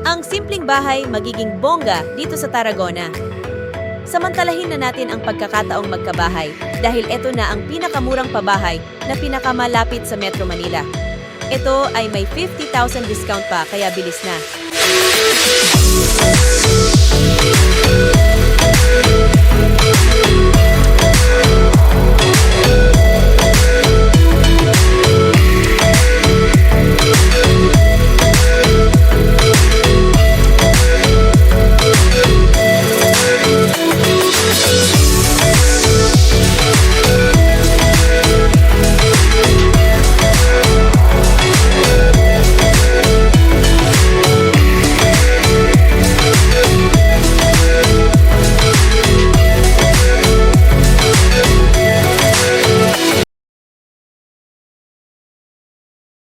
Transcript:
Ang simpleng bahay magiging bongga dito sa Tarragona. Samantalahin na natin ang pagkakataong magkabahay dahil ito na ang pinakamurang pabahay na pinakamalapit sa Metro Manila. Ito ay may 50,000 discount pa kaya bilis na.